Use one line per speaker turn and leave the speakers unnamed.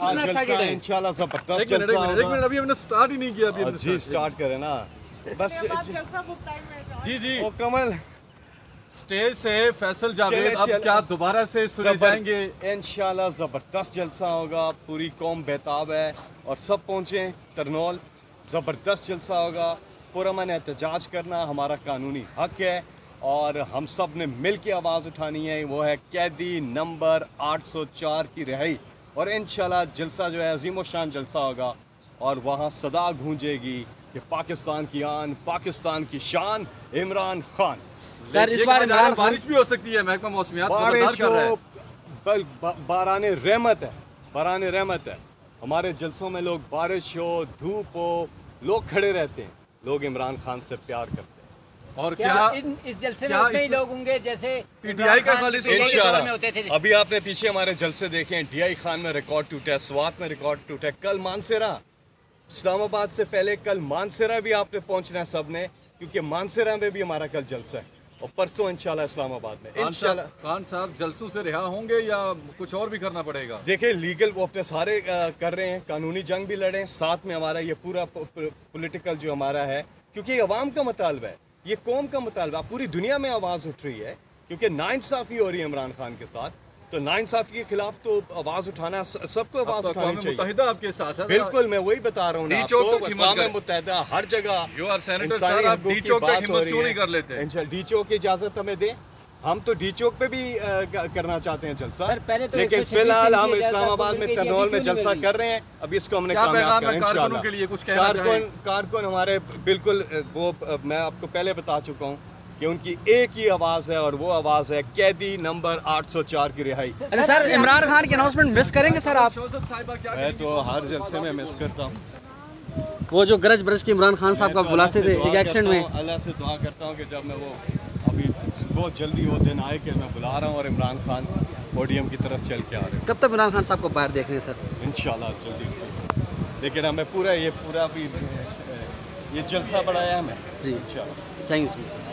इंशाल्लाह जबरदस्त
एक मिनट अभी हमने स्टार्ट ही नहीं किया अभी
जी स्टार्ट करें ना बस
जी जी
ओ कमल
स्टेज से फैसल जावेद अब क्या दोबारा से सुने जाएंगे
इंशाल्लाह जबरदस्त जलसा होगा पूरी कौम बेताब है और सब पहुँचे तरनौल ज़बरदस्त जलसा होगा पुरअमन एहतजाज करना हमारा कानूनी हक है और हम सब ने मिल के आवाज़ उठानी है वो है कैदी नंबर 804 की रिहाई और इंशाल्लाह जलसा जो है अजीम शान जलसा होगा और वहाँ सदा गूंजेगी कि पाकिस्तान की आन पाकिस्तान की शान इमरान खान।
सर इस बार बारिश भी हो सकती है महकमा मौसमियात खबरदार कर रहा है
बारान रहमत है बारान रहमत है हमारे जलसों में लोग बारिश हो धूप हो लोग खड़े रहते हैं लोग इमरान खान से प्यार करते हैं
और क्या इस जलसे में उतने ही लोग होंगे जैसे
पीटीआई का खाली
में होते थे। अभी आपने पीछे हमारे जलसे देखे हैं डीआई खान में रिकॉर्ड टूटा है स्वात में रिकॉर्ड टूटा है कल मानसेरा इस्लामाबाद से पहले कल मानसेरा भी आपने पहुंचना है सब ने क्योंकि मानसेरा में भी हमारा कल जलसा है और परसों इंशाल्लाह इस्लामाबाद में इंशाल्लाह।
खान साहब जलसों से रिहा होंगे या कुछ और भी करना पड़ेगा?
देखिए लीगल वो अपने सारे कर रहे हैं कानूनी जंग भी लड़े साथ में हमारा ये पूरा पॉलिटिकल जो हमारा है क्योंकि ये अवाम का मुतालबा है ये कौम का मुतालबा पूरी दुनिया में आवाज़ उठ रही है क्योंकि नाइंसाफ़ी हो रही है इमरान खान के साथ तो नाइंसाफ़ी के खिलाफ तो आवाज़ उठाना सबको आवाज़ उठानी चाहिए।
मुत्तहिदा आपके साथ है
बिल्कुल मैं वही बता रहा हूँ आपको मुत्तहिदा हर जगह
यू आर सेनेटर सर आप डी चौक तक हिम्मत क्यों नहीं कर लेते?
डी चौक की इजाज़त हमें दें हम तो डी चौक पे भी करना चाहते हैं जलसा
तो
लेकिन फिलहाल हम इस्लामाबाद में तरनौल में जलसा कर रहे हैं अभी इसको हमने कामयाब करना इंशाल्लाह। कारकुन हमारे बिल्कुल वो मैं आपको पहले बता चुका हूँ कि उनकी एक ही आवाज़ है और वो आवाज़ है कैदी नंबर 804 की रिहाई।
अरे सर इमरान खान की अनाउंसमेंट मिस करेंगे सर आप?
मैं तो हर जलसे में मिस करता हूँ
वो जो गरज बरज की इमरान खान साहब का बुलाते थे एक एक्सीडेंट में।
अल्लाह से दुआ करता हूँ कि जब मैं वो अभी बहुत जल्दी वो दिन आए कि मैं बुला रहा हूँ और इमरान खान पोडियम की तरफ चल के आ रहे हैं।
कब तक इमरान खान साहब को बाहर देख रहे हैं सर?
इंशाल्लाह जल्दी लेकिन हमें पूरा भी ये जलसा बढ़ाया हमें
जी
इंशाल्लाह।
Thank you so much.